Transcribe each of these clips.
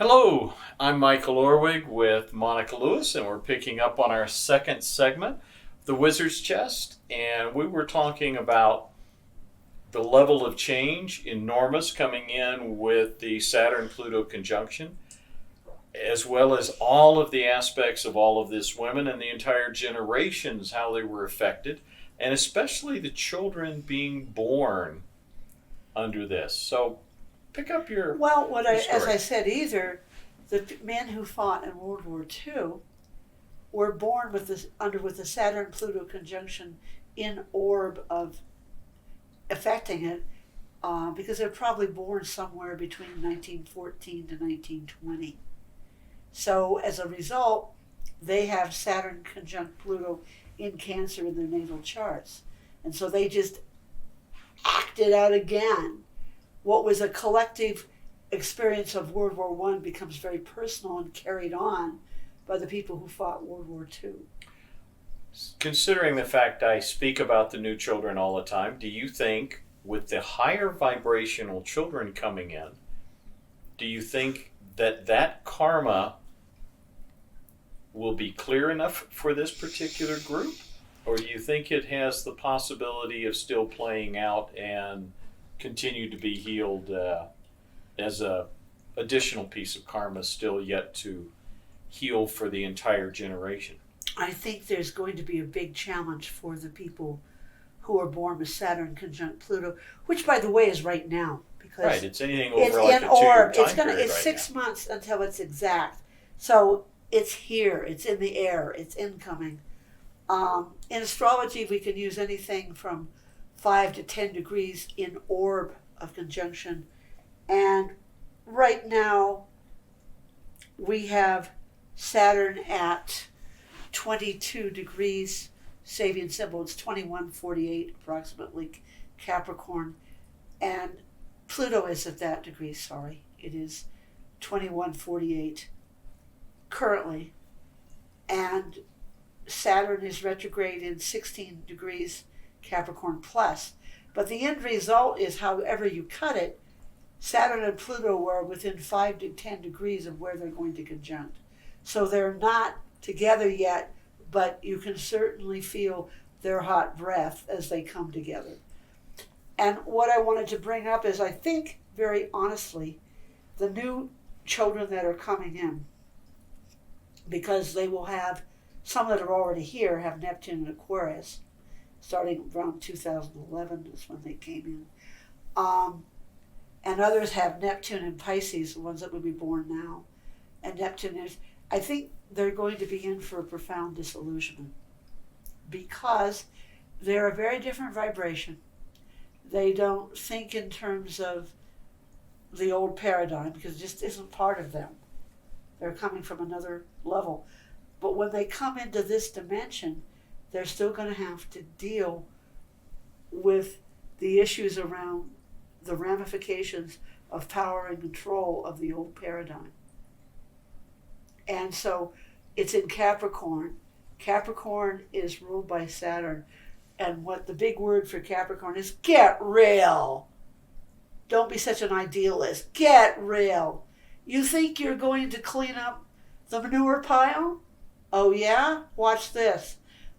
Hello, I'm Michael Orwig with Monica Lewis, and we're picking up on our second segment, The Wizard's Chest. And we were talking about the level of change enormous coming in with the Saturn Pluto conjunction, as well as all of the aspects of all of this women and the entire generations, how they were affected, and especially the children being born under this. So pick up your Well, as story. I said, either the men who fought in World War II were born with the Saturn Pluto conjunction in orb of affecting it, because they're probably born somewhere between 1914 to 1920. So as a result, they have Saturn conjunct Pluto in Cancer in their natal charts, and so they just acted out again. What was a collective experience of World War One becomes very personal and carried on by the people who fought World War Two. Considering the fact I speak about the new children all the time, do you think with the higher vibrational children coming in, do you think that karma will be clear enough for this particular group? Or do you think it has the possibility of still playing out and continue to be healed as a additional piece of karma still yet to heal for the entire generation? I think there's going to be a big challenge for the people who are born with Saturn conjunct Pluto, which, by the way, is right now, because Right, it's anything it's over like in a 2 year orb. time It's period right 6 now. months until it's exact. So it's here. It's in the air. It's incoming. In astrology, we can use anything from 5 to 10 degrees in orb of conjunction, and right now we have Saturn at 22 degrees Sabian symbol. It's 2148 approximately Capricorn, and Pluto is at that degree. Sorry, it is 2148 currently, and Saturn is retrograde in 16 degrees Capricorn plus. But the end result is, however you cut it, Saturn and Pluto are within 5 to 10 degrees of where they're going to conjunct. So they're not together yet, but you can certainly feel their hot breath as they come together. And what I wanted to bring up is, I think, very honestly, the new children that are coming in, because they will have, some that are already here have Neptune and Aquarius, starting around 2011 is when they came in. And others have Neptune and Pisces, the ones that would be born now. And Neptune is, I think they're going to be in for a profound disillusionment, because they're a very different vibration. They don't think in terms of the old paradigm, because it just isn't part of them. They're coming from another level. But when they come into this dimension, they're still going to have to deal with the issues around the ramifications of power and control of the old paradigm. And so it's in Capricorn. Capricorn is ruled by Saturn. And what the big word for Capricorn is, get real. Don't be such an idealist. Get real. You think you're going to clean up the manure pile? Oh yeah? Watch this.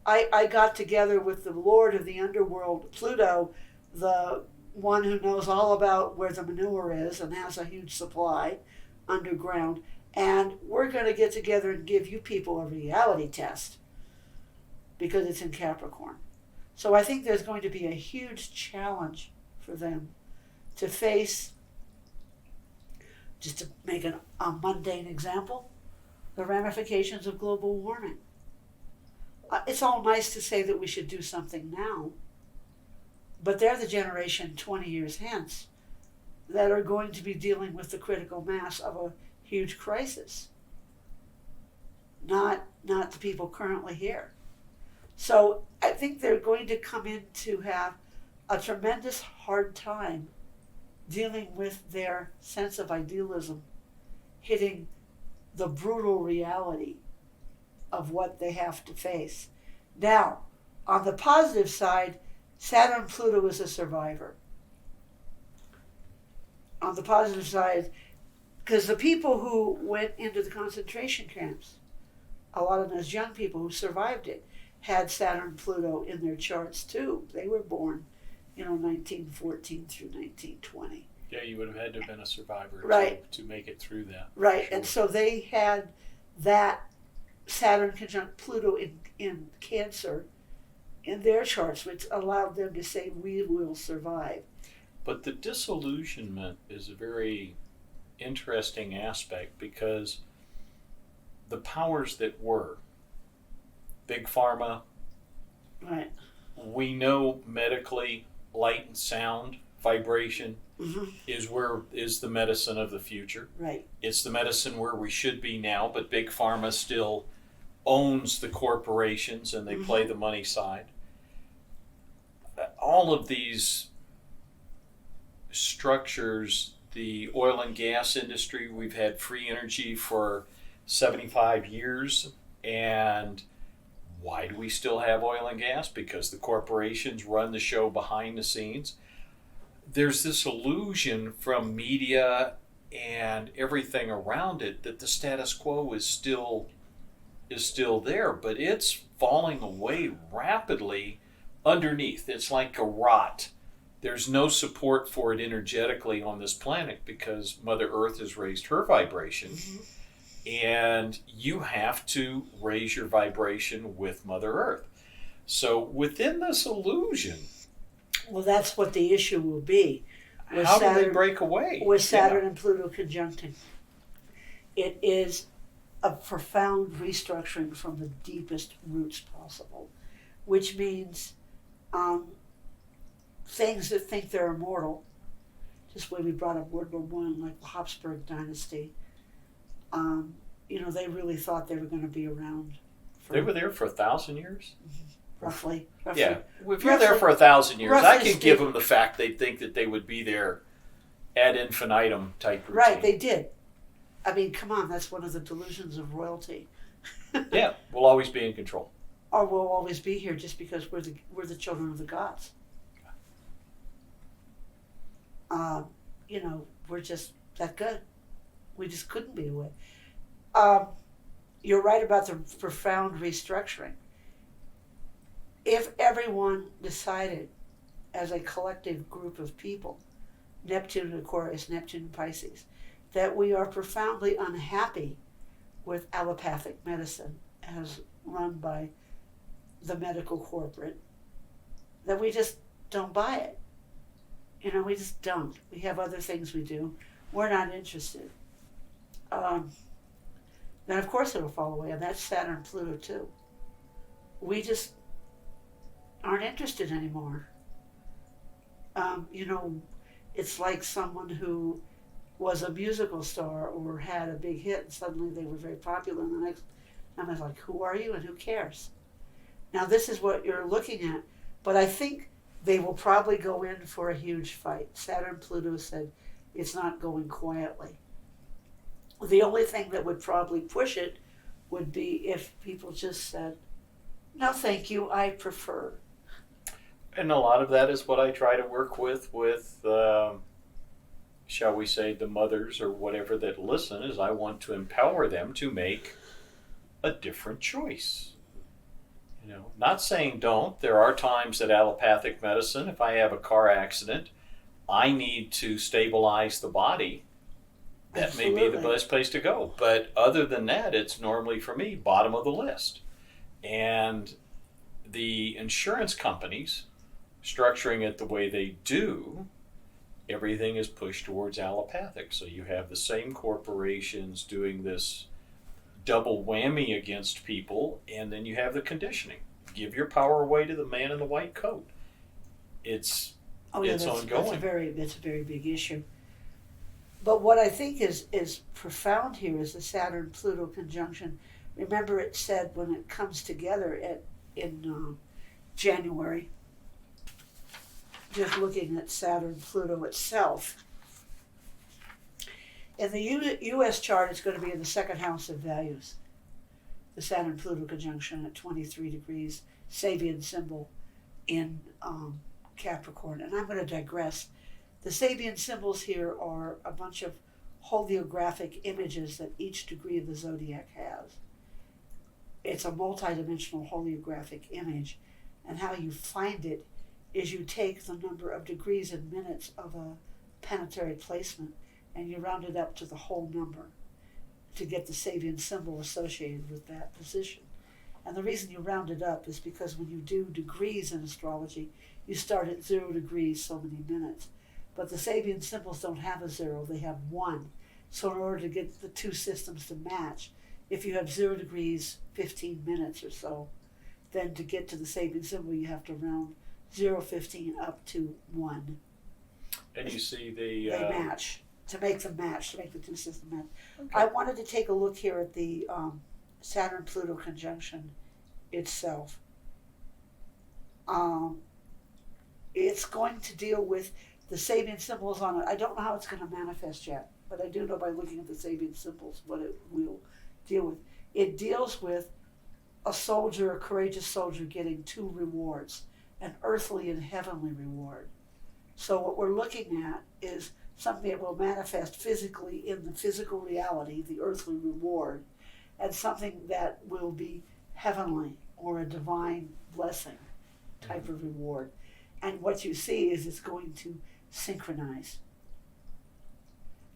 I got together with the Lord of the Underworld, Pluto, the one who knows all about where the manure is and has a huge supply underground. And we're going to get together and give you people a reality test, because it's in Capricorn. So I think there's going to be a huge challenge for them to face, just to make a mundane example, the ramifications of global warming. It's all nice to say that we should do something now, but they're the generation 20 years hence that are going to be dealing with the critical mass of a huge crisis, not the people currently here. So I think they're going to come in to have a tremendous hard time dealing with their sense of idealism hitting the brutal reality of what they have to face. Now, on the positive side, Saturn Pluto is a survivor. On the positive side, Because the people who went into the concentration camps, a lot of those young people who survived it, had Saturn and Pluto in their charts too. They were born, 1914 through 1920. Yeah, you would have had to have been a survivor Right. to make it through that. Right, Sure. and so they had that Saturn conjunct Pluto in Cancer in their charts, which allowed them to say, we will survive. But the disillusionment is a very interesting aspect because the powers that were, big pharma, Right. we know medically light and sound, vibration Mm-hmm. is the medicine of the future. Right. It's the medicine where we should be now, but big pharma still owns the corporations and they play the money side. All of these structures, the oil and gas industry, we've had free energy for 75 years, and why do we still have oil and gas? Because the corporations run the show behind the scenes. There's this illusion from media and everything around it that the status quo is still there, but it's falling away rapidly underneath. It's like a rot. There's no support for it energetically on this planet because Mother Earth has raised her vibration, and you have to raise your vibration with Mother Earth. So within this illusion, Well, that's what the issue will be. how do they break away? With Saturn and Pluto conjuncting. It is a profound restructuring from the deepest roots possible, which means things that think they're immortal, just the way we brought up World War One, like the Habsburg dynasty, they really thought they were going to be around. They were there for 1,000 years? Roughly. Yeah, if you're there for 1,000 years, I roughly could give them the fact they think that they would be there ad infinitum type routine. Right, they did. I mean, come on, that's one of the delusions of royalty. Yeah, we'll always be in control. Or we'll always be here just because we're the children of the gods. We're just that good. We just couldn't be away. You're right about the profound restructuring. If everyone decided as a collective group of people, Neptune and Aquarius, Neptune and Pisces, that we are profoundly unhappy with allopathic medicine as run by the medical corporate, that we just don't buy it. We just don't. We have other things we do. We're not interested. Then of course it'll fall away, and that's Saturn and Pluto too. We just aren't interested anymore. It's like someone who was a musical star or had a big hit and suddenly they were very popular, and the next time I was like, who are you and who cares? Now this is what you're looking at, but I think they will probably go in for a huge fight. Saturn Pluto said it's not going quietly. The only thing that would probably push it would be if people just said, no thank you, I prefer. And a lot of that is what I try to work with shall we say, the mothers or whatever that listen, is I want to empower them to make a different choice. Not saying don't. There are times that allopathic medicine, if I have a car accident, I need to stabilize the body. That Absolutely. may be the best place to go. But other than that, it's normally, for me, bottom of the list. And the insurance companies, structuring it the way they do, everything is pushed towards allopathic. So you have the same corporations doing this double whammy against people, and then you have the conditioning. Give your power away to the man in the white coat. It's ongoing. That's a very big issue. But what I think is profound here is the Saturn-Pluto conjunction. Remember, it said when it comes together in January, just looking at Saturn-Pluto itself, in the U.S. chart, it's going to be in the second house of values. The Saturn-Pluto conjunction at 23 degrees, Sabian symbol in Capricorn. And I'm going to digress. The Sabian symbols here are a bunch of holographic images that each degree of the zodiac has. It's a multidimensional holographic image, and how you find it is you take the number of degrees in minutes of a planetary placement and you round it up to the whole number to get the Sabian symbol associated with that position. And the reason you round it up is because when you do degrees in astrology, you start at 0 degrees so many minutes. But the Sabian symbols don't have a 0, they have 1. So in order to get the two systems to match, if you have 0 degrees 15 minutes or so, then to get to the Sabian symbol you have to round 0:15 up to 1. And you see the... They match, to make them match, to make the two systems match. Okay. I wanted to take a look here at the Saturn-Pluto conjunction itself. It's going to deal with the Sabian symbols on it. I don't know how it's going to manifest yet, but I do know by looking at the Sabian symbols what it will deal with. It deals with a soldier, a courageous soldier, getting 2 rewards, an earthly and heavenly reward. So what we're looking at is something that will manifest physically in the physical reality, the earthly reward, and something that will be heavenly or a divine blessing type of reward. And what you see is it's going to synchronize.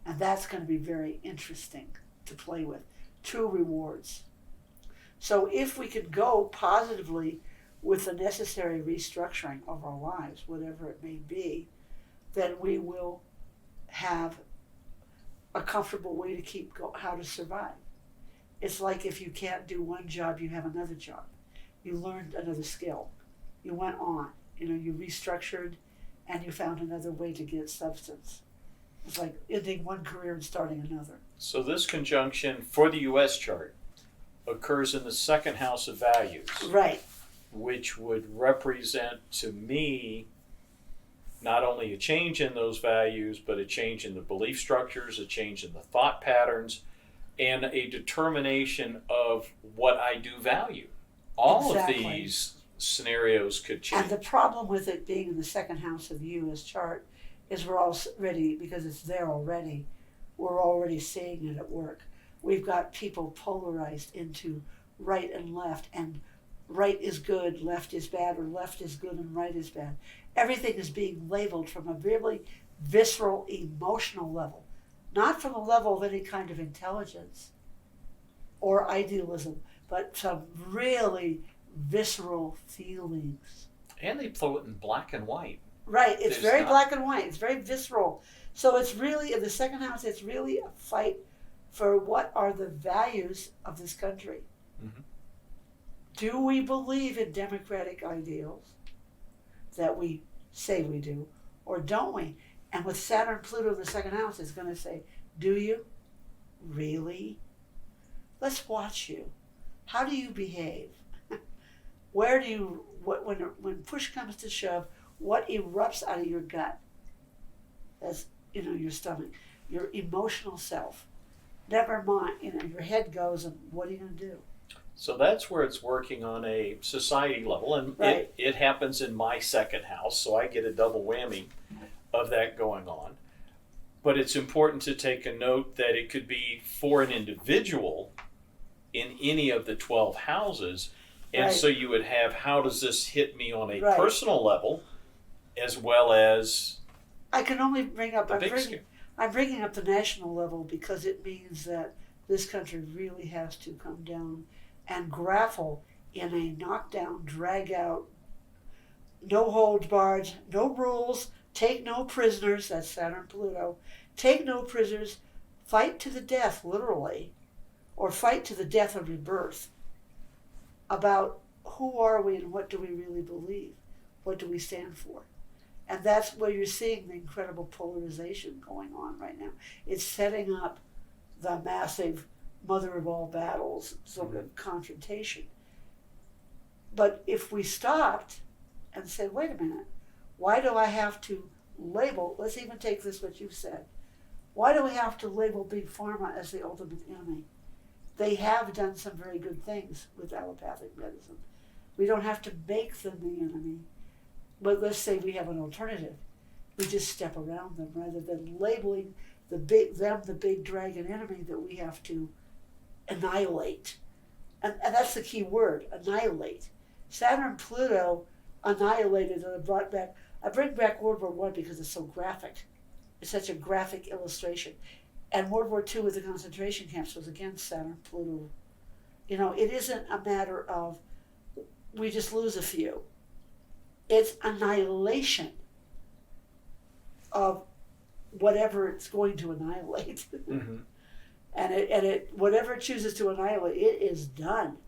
And that's going to be very interesting to play with. 2 rewards. So if we could go positively with the necessary restructuring of our lives, whatever it may be, then we will have a comfortable way to keep how to survive. It's like if you can't do one job, you have another job. You learned another skill. You went on. You restructured and you found another way to get substance. It's like ending one career and starting another. So this conjunction for the U.S. chart occurs in the second house of values. Right. Which would represent to me not only a change in those values, but a change in the belief structures, a change in the thought patterns, and a determination of what I do value. All Exactly. of these scenarios could change. And the problem with it being in the second house of the U.S. chart is we're already, because it's there already, we're already seeing it at work. We've got people polarized into right and left, and right is good, left is bad, or left is good and right is bad. Everything is being labeled from a really visceral, emotional level, not from a level of any kind of intelligence or idealism, but some really visceral feelings. And they throw it in black and white. Right, it's There's very not... black and white, it's very visceral. So it's really, in the second house, it's really a fight for what are the values of this country. Mm-hmm. Do we believe in democratic ideals that we say we do, or don't we? And with Saturn, Pluto in the second house, it's going to say, do you? Really? Let's watch you. How do you behave? Where do you, when push comes to shove, what erupts out of your gut? That's, your stomach, your emotional self. Never mind, your head goes, and what are you going to do? So that's where it's working on a society level, and Right. it happens in my second house, so I get a double whammy of that going on. But it's important to take a note that it could be for an individual in any of the 12 houses, and Right. so you would have, how does this hit me on a Right. personal level, as well as I can only bring up, the big scale. I'm bringing up the national level because it means that this country really has to come down and grapple in a knockdown, drag out, no holds barred, no rules, take no prisoners, that's Saturn Pluto, take no prisoners, fight to the death, literally, or fight to the death of rebirth, about who are we and what do we really believe? What do we stand for? And that's where you're seeing the incredible polarization going on right now. It's setting up the massive mother of all battles sort of confrontation. But if we stopped and said, wait a minute, why do I have to label, let's even take this what you've said, why do we have to label Big Pharma as the ultimate enemy? They have done some very good things with allopathic medicine. We don't have to make them the enemy. But let's say we have an alternative. We just step around them rather than labeling the big dragon enemy that we have to annihilate. And that's the key word, annihilate. Saturn, Pluto annihilated and I bring back World War I because it's so graphic. It's such a graphic illustration. And World War II with the concentration camps was again Saturn, Pluto. It isn't a matter of we just lose a few. It's annihilation of whatever it's going to annihilate. Mm-hmm. And it whatever it chooses to annihilate, it is done.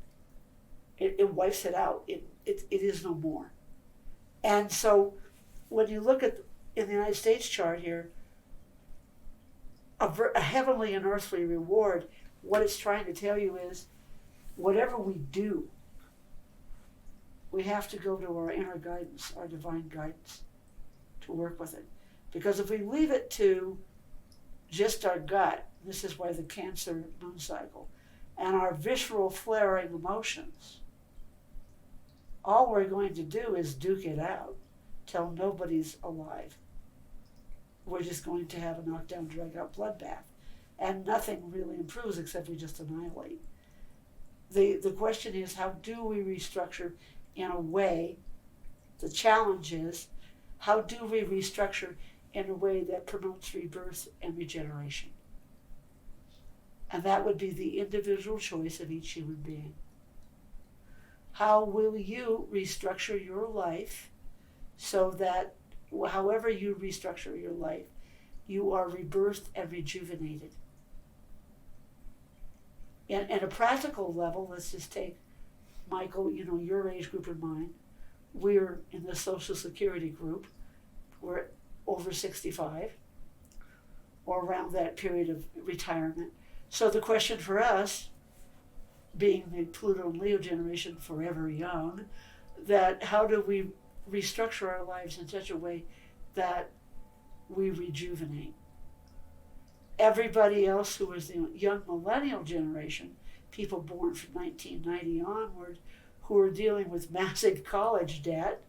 It wipes it out. It is no more. And so when you look at in the United States chart here, a heavenly and earthly reward, what it's trying to tell you is whatever we do, we have to go to our inner guidance, our divine guidance, to work with it. Because if we leave it to just our gut, this is why the Cancer moon cycle, and our visceral flaring emotions, all we're going to do is duke it out till nobody's alive. We're just going to have a knockdown, drag out bloodbath. And nothing really improves except we just annihilate. The question is, how do we restructure in a way, the challenge is, how do we restructure in a way that promotes rebirth and regeneration? And that would be the individual choice of each human being. How will you restructure your life so that however you restructure your life, you are rebirthed and rejuvenated? In a practical level, let's just take, Michael, your age group and mine. We're in the Social Security group. We're over 65 or around that period of retirement. So the question for us, being the Pluto and Leo generation, forever young, that how do we restructure our lives in such a way that we rejuvenate? Everybody else who was the young millennial generation, people born from 1990 onward, who are dealing with massive college debt,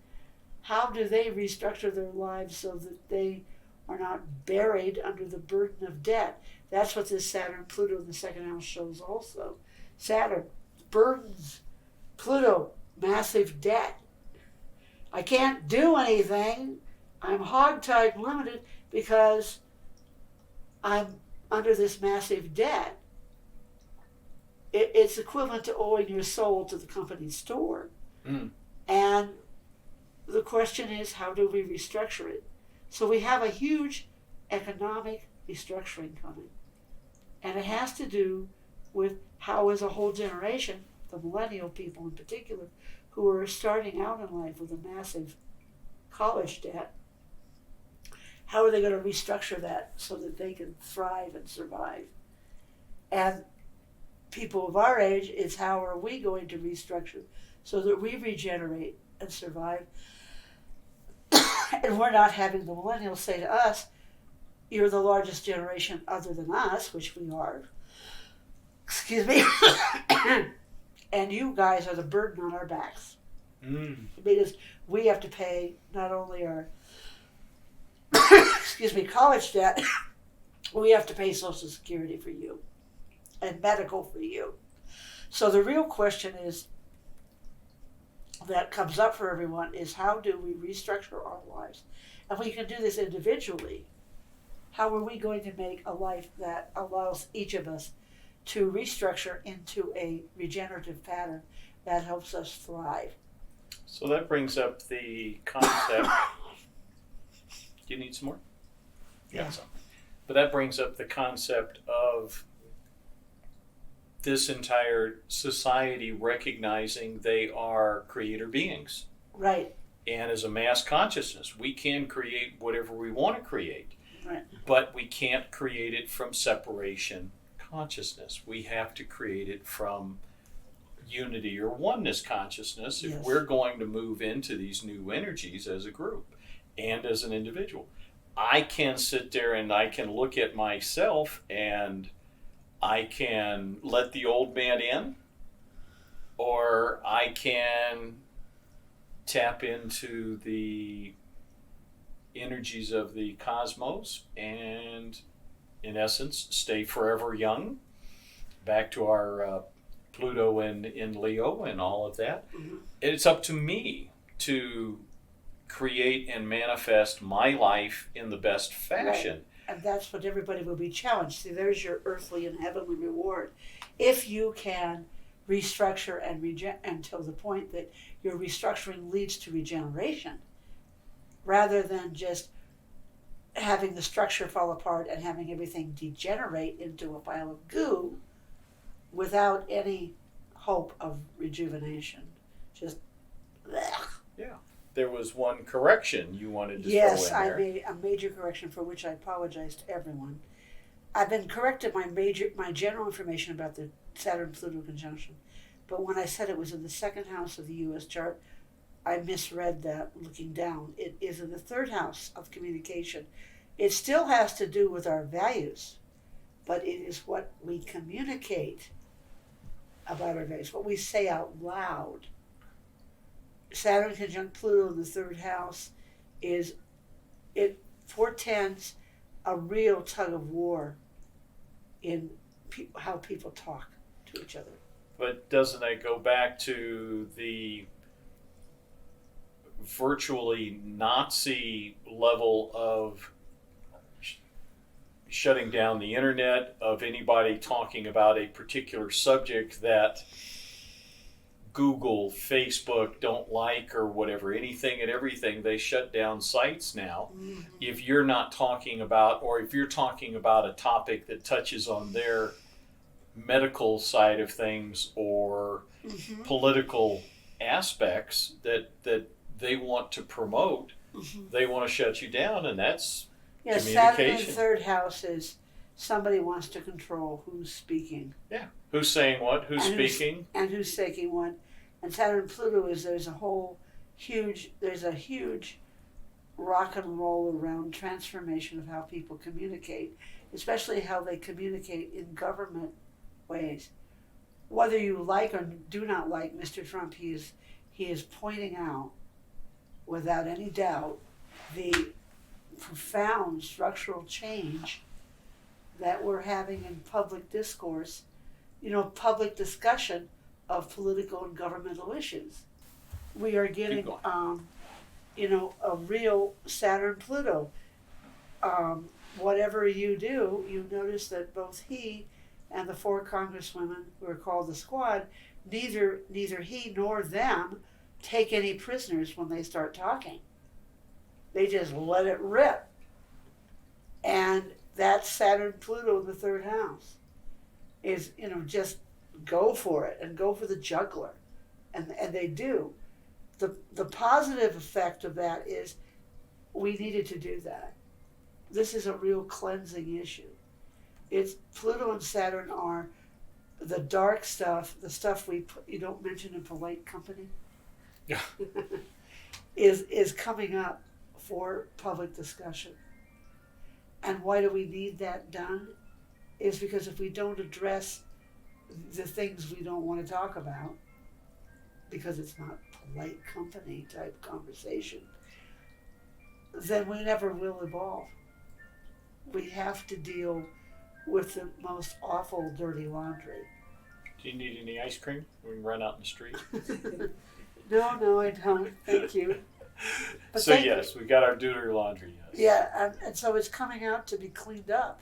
how do they restructure their lives so that they are not buried under the burden of debt? That's what this Saturn, Pluto in the second house shows also. Saturn, burdens. Pluto, massive debt. I can't do anything. I'm hogtied and limited because I'm under this massive debt. It's equivalent to owing your soul to the company store. Mm. And the question is, how do we restructure it? So we have a huge economic restructuring coming. And it has to do with how, as a whole generation, the millennial people in particular, who are starting out in life with a massive college debt, how are they going to restructure that so that they can thrive and survive? And people of our age, it's how are we going to restructure so that we regenerate and survive? And we're not having the millennials say to us, you're the largest generation other than us, which we are. Excuse me. And you guys are the burden on our backs. Mm. Because we have to pay not only our college debt, we have to pay Social Security for you and medical for you. So the real question is that comes up for everyone is, how do we restructure our lives? And we can do this individually. How are we going to make a life that allows each of us to restructure into a regenerative pattern that helps us thrive? So that brings up the concept. Do you need some more? Yeah. Some. But that brings up the concept of this entire society recognizing they are creator beings. Right. And as a mass consciousness, we can create whatever we want to create. Right. But we can't create it from separation consciousness. We have to create it from unity or oneness consciousness if Yes. we're going to move into these new energies as a group and as an individual. I can sit there and I can look at myself and I can let the old man in, or I can tap into the energies of the cosmos and in essence, stay forever young, back to our Pluto in Leo and all of that. Mm-hmm. It's up to me to create and manifest my life in the best fashion. Right. And that's what everybody will be challenged. See, there's your earthly and heavenly reward. If you can restructure and until the point that your restructuring leads to regeneration, rather than just having the structure fall apart and having everything degenerate into a pile of goo without any hope of rejuvenation. Just blech. Yeah. There was one correction you wanted to Yes, throw in there. I made a major correction for which I apologize to everyone. I've been corrected my general information about the Saturn-Pluto conjunction, but when I said it was in the second house of the U.S. chart, I misread that looking down. It is in the third house of communication. It still has to do with our values, but it is what we communicate about our values, what we say out loud. Saturn conjunct Pluto in the third house it portends a real tug of war in how people talk to each other. But doesn't that go back to the virtually Nazi level of shutting down the internet, of anybody talking about a particular subject that Google, Facebook don't like or whatever, anything and everything, they shut down sites now. Mm-hmm. If you're not talking about, or if you're talking about a topic that touches on their medical side of things or Mm-hmm. political aspects that they want to promote, Mm-hmm. they want to shut you down, and that's Yes, Saturn in the communication. third house is somebody wants to control who's speaking. Yeah. Who's saying what? Who's And speaking? And who's taking one. And Saturn Pluto is there's a huge rock and roll around transformation of how people communicate, especially how they communicate in government ways. Whether you like or do not like Mr. Trump, he is pointing out without any doubt the profound structural change that we're having in public discourse, public discussion of political and governmental issues. We are getting, a real Saturn Pluto. Whatever you do, you notice that both he and the 4 congresswomen who are called the squad, neither he nor them take any prisoners when they start talking. They just let it rip. And that's Saturn Pluto in the third house. Is, just go for it and go for the juggler. And they do. The positive effect of that is we needed to do that. This is a real cleansing issue. It's Pluto and Saturn are the dark stuff, the stuff you don't mention in polite company. Yeah. is coming up for public discussion. And why do we need that done? Is because if we don't address the things we don't want to talk about, because it's not polite company type conversation, then we never will evolve. We have to deal with the most awful dirty laundry. Do you need any ice cream? We can run out in the street. No, I don't. Thank you. But So yes, we got our dirty laundry. Yes. Yeah, and so it's coming out to be cleaned up.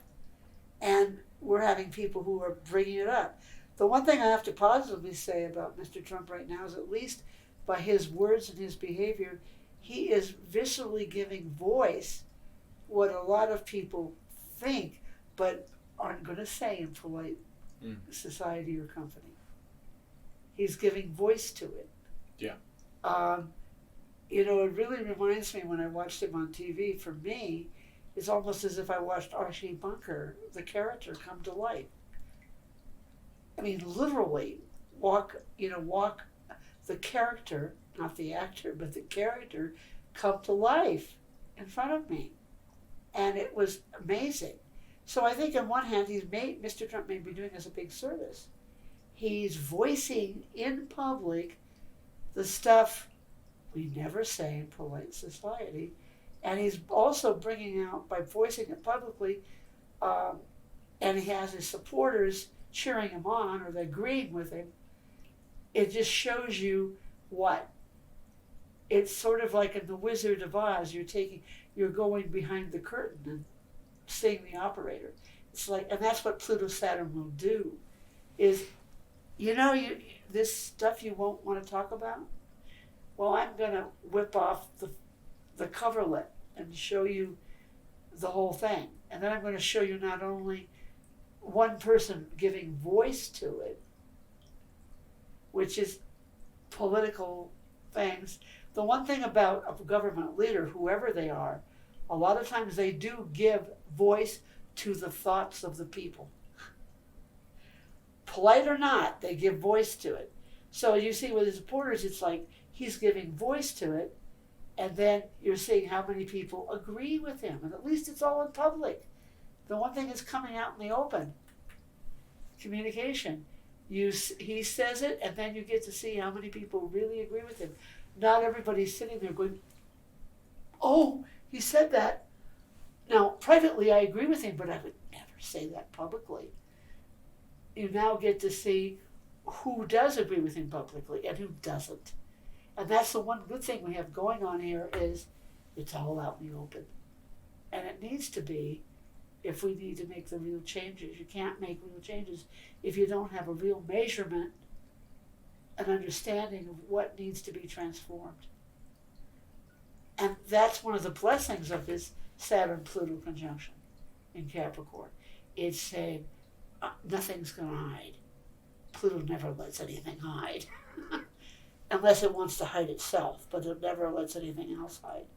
And we're having people who are bringing it up. The one thing I have to positively say about Mr. Trump right now is, at least by his words and his behavior, he is viscerally giving voice what a lot of people think but aren't going to say in polite society or company. He's giving voice to it. Yeah. It really reminds me when I watched him on TV. For me, it's almost as if I watched Archie Bunker, the character, come to life. I mean, literally walk the character, not the actor, but the character, come to life in front of me. And it was amazing. So I think on one hand, Mr. Trump may be doing us a big service. He's voicing in public the stuff we never say in polite society. And he's also bringing out, by voicing it publicly, and he has his supporters cheering him on or they're agreeing with him, it just shows you what? It's sort of like in The Wizard of Oz, you're going behind the curtain and seeing the operator. It's like, and that's what Pluto Saturn will do, is, this stuff you won't want to talk about? Well, I'm going to whip off the coverlet and show you the whole thing. And then I'm going to show you not only one person giving voice to it, which is political things. The one thing about a government leader, whoever they are, a lot of times they do give voice to the thoughts of the people. Polite or not, they give voice to it. So you see with his supporters, it's like he's giving voice to it, and then you're seeing how many people agree with him, and at least it's all in public. The one thing is coming out in the open. Communication. He says it, and then you get to see how many people really agree with him. Not everybody's sitting there going, "Oh, he said that." Now, privately, I agree with him, but I would never say that publicly. You now get to see who does agree with him publicly and who doesn't. And that's the one good thing we have going on here, is it's all out in the open. And it needs to be, if we need to make the real changes. You can't make real changes if you don't have a real measurement, an understanding of what needs to be transformed. And that's one of the blessings of this Saturn-Pluto conjunction in Capricorn. It's saying, nothing's going to hide. Pluto never lets anything hide. Unless it wants to hide itself, but it never lets anything else hide.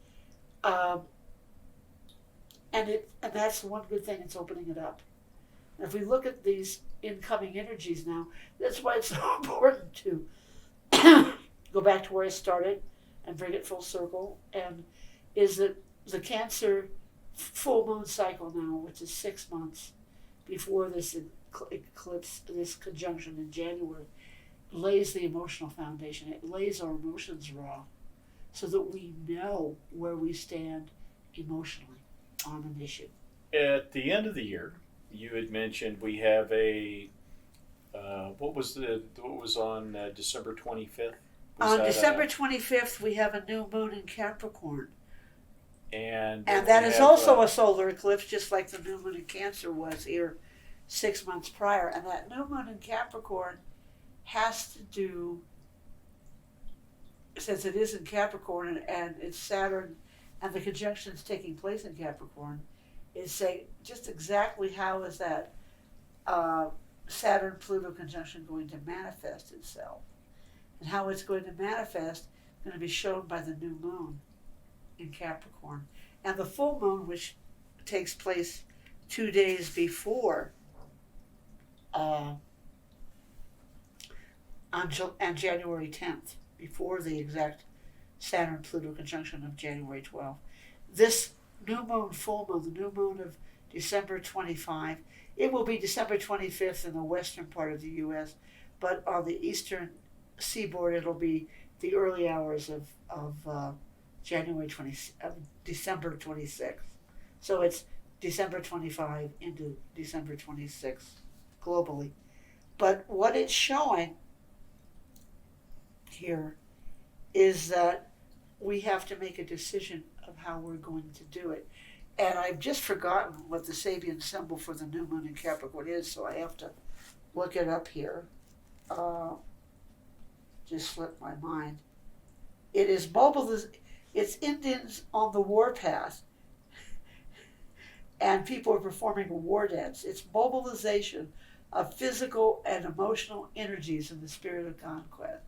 And that's one good thing, it's opening it up. And if we look at these incoming energies now, that's why it's so important to go back to where I started and bring it full circle, and is that the Cancer full moon cycle now, which is 6 months before this eclipse, this conjunction in January, lays the emotional foundation. It lays our emotions raw so that we know where we stand emotionally on an issue. At the end of the year, you had mentioned we have a what was on December 25th? On December 25th, we have a new moon in Capricorn. And that is also a solar eclipse, just like the new moon in Cancer was here 6 months prior. And that new moon in Capricorn has to do, since it is in Capricorn and it's Saturn and the conjunction is taking place in Capricorn, is saying just exactly how is that Saturn-Pluto conjunction going to manifest itself. And how it's going to manifest is going to be shown by the new moon in Capricorn. And the full moon, which takes place 2 days before on January 10th, before the exact Saturn-Pluto conjunction of January 12th. This new moon, full moon, the new moon of December 25, it will be December 25th in the western part of the U.S., but on the eastern seaboard it'll be the early hours of December 26th. So it's December 25 into December 26th globally. But what it's showing here is that we have to make a decision of how we're going to do it. And I've just forgotten what the Sabian symbol for the new moon in Capricorn is, so I have to look it up here. Just slipped my mind. It is it's Indians on the warpath, and people are performing a war dance. It's mobilization of physical and emotional energies in the spirit of conquest.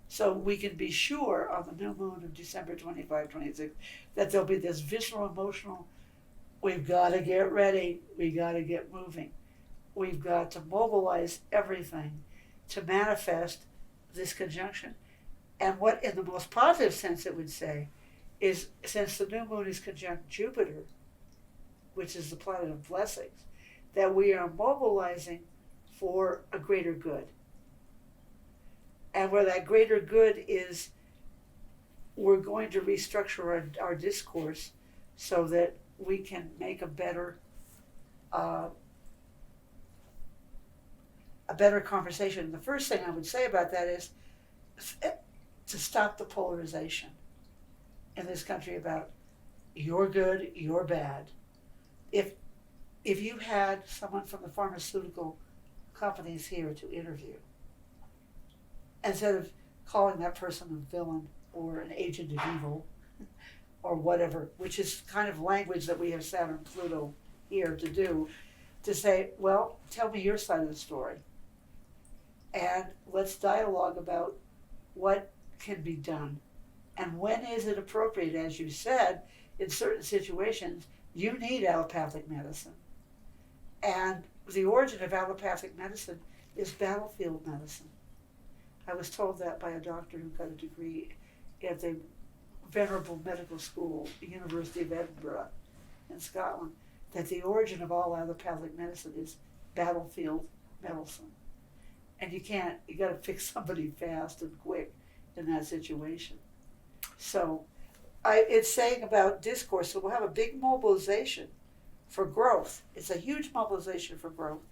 So we can be sure on the new moon of December 25, 26, that there'll be this visceral, emotional, we've got to get ready, we got to get moving. We've got to mobilize everything to manifest this conjunction. And what, in the most positive sense, it would say, is since the new moon is conjunct Jupiter, which is the planet of blessings, that we are mobilizing for a greater good. And where that greater good is, we're going to restructure our discourse so that we can make a better a better conversation. The first thing I would say about that is to stop the polarization in this country about you're good, you're bad. If you had someone from the pharmaceutical companies here to interview, instead of calling that person a villain or an agent of evil or whatever, which is kind of language that we have Saturn Pluto here to do, to say, well, tell me your side of the story. And let's dialogue about what can be done. And when is it appropriate, as you said, in certain situations, you need allopathic medicine. And the origin of allopathic medicine is battlefield medicine. I was told that by a doctor who got a degree at the venerable medical school, the University of Edinburgh in Scotland, that the origin of all allopathic medicine is battlefield medicine. And you got to fix somebody fast and quick in that situation. So it's saying about discourse, so we'll have a big mobilization for growth. It's a huge mobilization for growth.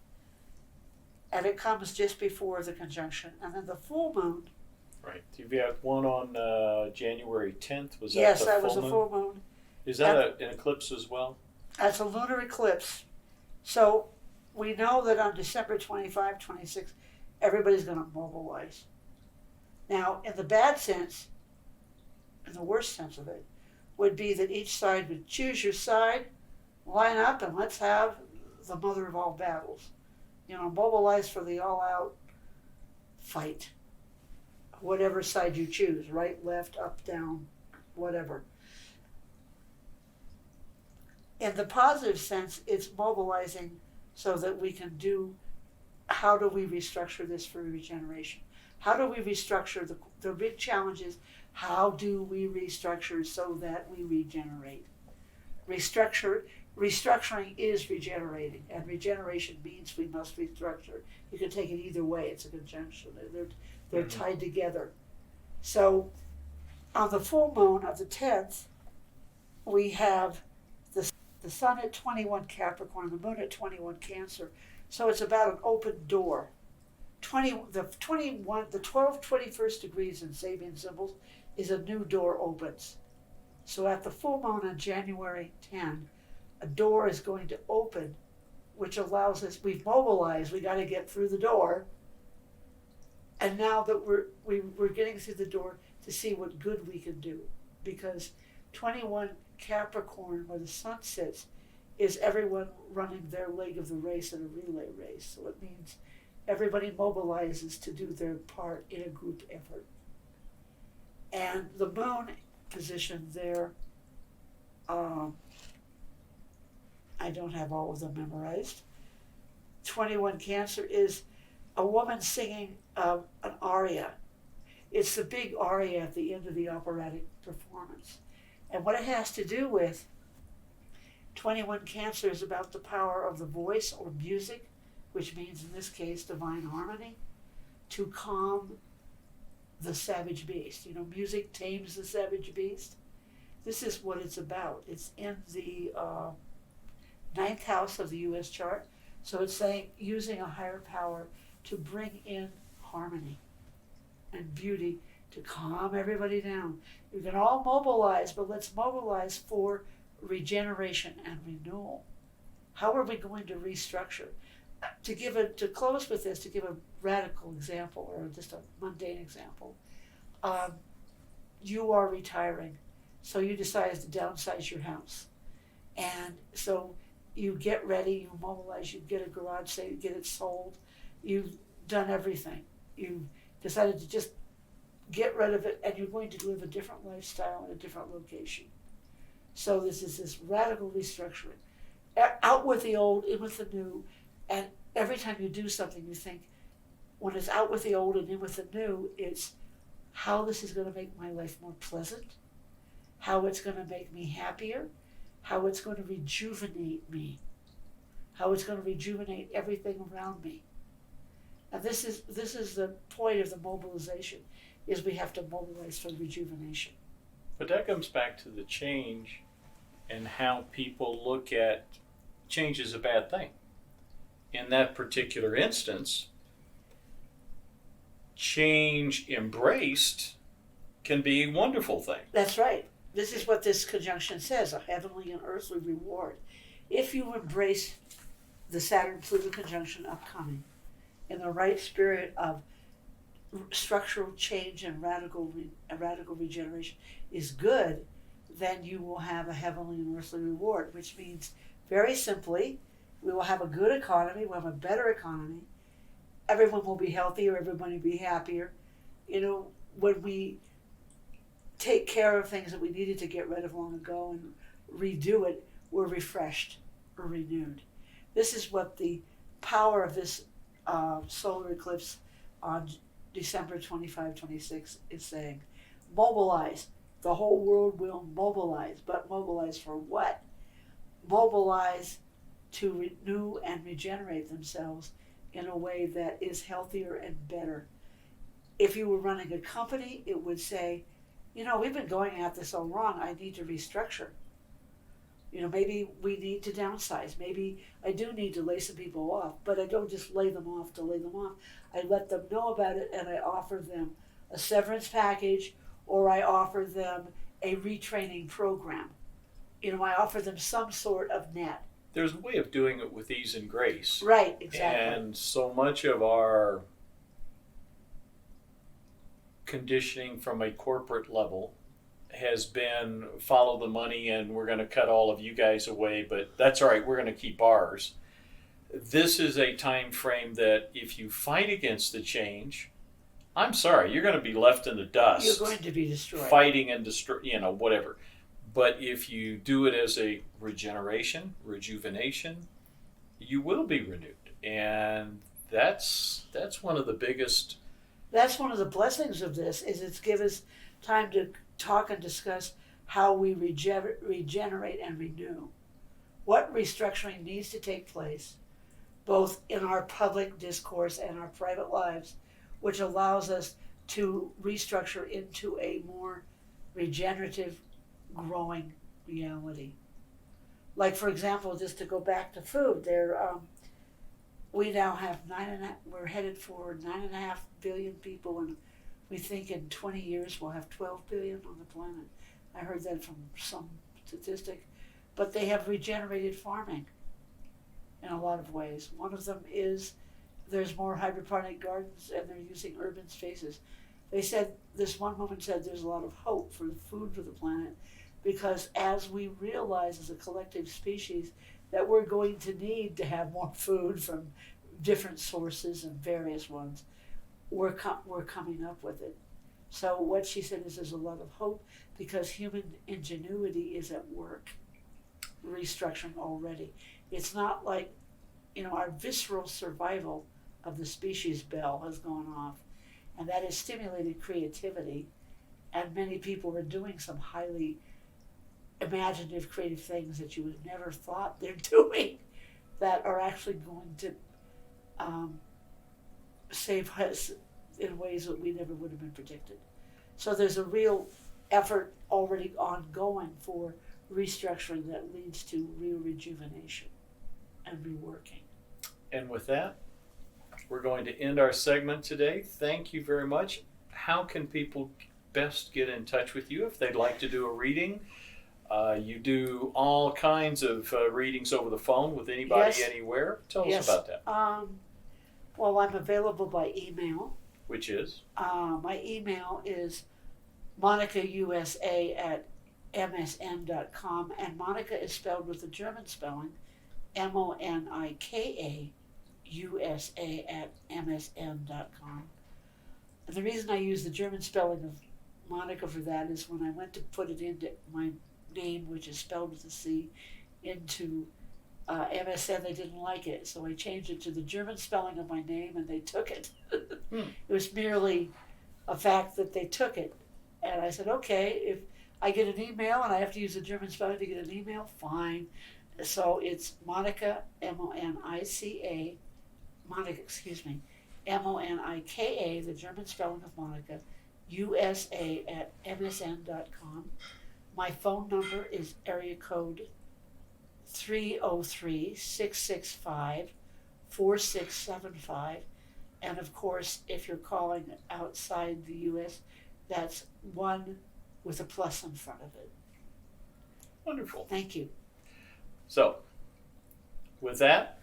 And it comes just before the conjunction. And then the full moon. Right. You've got one on January 10th. Was that Yes, the that was full a moon? full moon. Is that an eclipse as well? That's a lunar eclipse. So we know that on December 25, 26, everybody's going to mobilize. Now, in the bad sense, in the worst sense of it, would be that each side would choose your side, line up, and let's have the mother of all battles. Mobilize for the all-out fight. Whatever side you choose, right, left, up, down, whatever. In the positive sense, it's mobilizing so that we can do, how do we restructure this for regeneration? How do we restructure the big challenges? How do we restructure so that we regenerate? Restructuring is regenerating, and regeneration means we must restructure. You can take it either way. It's a conjunction. They're tied together. So on the full moon of the 10th, we have the sun at 21 Capricorn, the moon at 21 Cancer. So it's about an open door. The 12 21st degrees in Sabian symbols is a new door opens. So at the full moon on January 10, a door is going to open, which allows us, we've mobilized, we got to get through the door. And now that we're getting through the door to see what good we can do. Because 21 Capricorn, where the sun sits, is everyone running their leg of the race in a relay race. So it means everybody mobilizes to do their part in a group effort. And the moon position there, I don't have all of them memorized. 21 Cancer is a woman singing an aria. It's the big aria at the end of the operatic performance. And what it has to do with 21 Cancer is about the power of the voice or music, which means in this case divine harmony, to calm the savage beast. Music tames the savage beast. This is what it's about. It's in the ninth house of the U.S. chart. So it's saying using a higher power to bring in harmony and beauty to calm everybody down. You can all mobilize, but let's mobilize for regeneration and renewal. How are we going to restructure? To close with this, to give a radical example or just a mundane example, you are retiring, so you decide to downsize your house, and so you get ready, you mobilize, you get a garage sale, you get it sold, you've done everything, you decided to just get rid of it, and you're going to live a different lifestyle in a different location. So this is this radical restructuring. Out with the old, in with the new, and every time you do something, you think, when it's out with the old and in with the new, it's how this is going to make my life more pleasant, how it's going to make me happier, how it's going to rejuvenate me, how it's going to rejuvenate everything around me. And this is the point of the mobilization, is we have to mobilize for rejuvenation. But that comes back to the change and how people look at change as a bad thing. In that particular instance, change embraced can be a wonderful thing. That's right. This is what this conjunction says, a heavenly and earthly reward. If you embrace the Saturn-Pluto conjunction upcoming in the right spirit of structural change and radical regeneration is good, then you will have a heavenly and earthly reward, which means, very simply, we will have a good economy, we'll have a better economy, everyone will be healthier, everybody will be happier. When we take care of things that we needed to get rid of long ago and redo it, we're refreshed or renewed. This is what the power of this solar eclipse on December 25, 26 is saying. Mobilize. The whole world will mobilize. But mobilize for what? Mobilize to renew and regenerate themselves in a way that is healthier and better. If you were running a company, it would say, we've been going at this all wrong. I need to restructure. Maybe we need to downsize. Maybe I do need to lay some people off, but I don't just lay them off to lay them off. I let them know about it and I offer them a severance package, or I offer them a retraining program. I offer them some sort of net. There's a way of doing it with ease and grace. Right, exactly. And so much of our conditioning from a corporate level has been follow the money and we're going to cut all of you guys away, but that's all right, we're going to keep ours. This is a time frame that if you fight against the change, I'm sorry, you're going to be left in the dust. You're going to be destroyed. Fighting and whatever. But if you do it as a rejuvenation, you will be renewed. And that's one of the biggest. That's one of the blessings of this, is it's given us time to talk and discuss how we regenerate and renew. What restructuring needs to take place, both in our public discourse and our private lives, which allows us to restructure into a more regenerative, growing reality. Like, for example, just to go back to food, we now have we're headed for 9.5 billion people, and we think in 20 years we'll have 12 billion on the planet. I heard that from some statistic. But they have regenerated farming in a lot of ways. One of them is there's more hydroponic gardens and they're using urban spaces. This one woman said there's a lot of hope for food for the planet, because as we realize as a collective species that we're going to need to have more food from different sources and various ones, we're coming up with it. So what she said is there's a lot of hope because human ingenuity is at work, restructuring already. It's not like, our visceral survival of the species bell has gone off, and that has stimulated creativity, and many people are doing some highly imaginative, creative things that you would have never thought they're doing that are actually going to save us in ways that we never would have been predicted. So there's a real effort already ongoing for restructuring that leads to real rejuvenation and reworking. And with that, we're going to end our segment today. Thank you very much. How can people best get in touch with you if they'd like to do a reading? You do all kinds of readings over the phone with anybody, Yes. anywhere. Tell Yes. us about that. Well, I'm available by email. Which is? My email is monicausa@msn.com, and Monica is spelled with the German spelling, monikausa@msn.com. And the reason I use the German spelling of Monica for that is when I went to put it into my name, which is spelled with a C, into MSN, they didn't like it, so I changed it to the German spelling of my name, and they took it. It was merely a fact that they took it, and I said, okay, if I get an email and I have to use the German spelling to get an email, fine. So it's Monica, Monica, Monika, the German spelling of Monica, USA@msn.com. My phone number is area code 303-665-4675, And of course, if you're calling outside the US, that's 1 with a plus in front of it. Wonderful. Thank you. So, with that,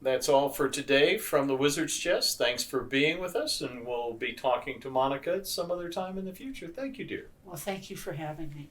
that's all for today from the Wizard's Chest. Thanks for being with us, and we'll be talking to Monica at some other time in the future. Thank you, dear. Well, thank you for having me.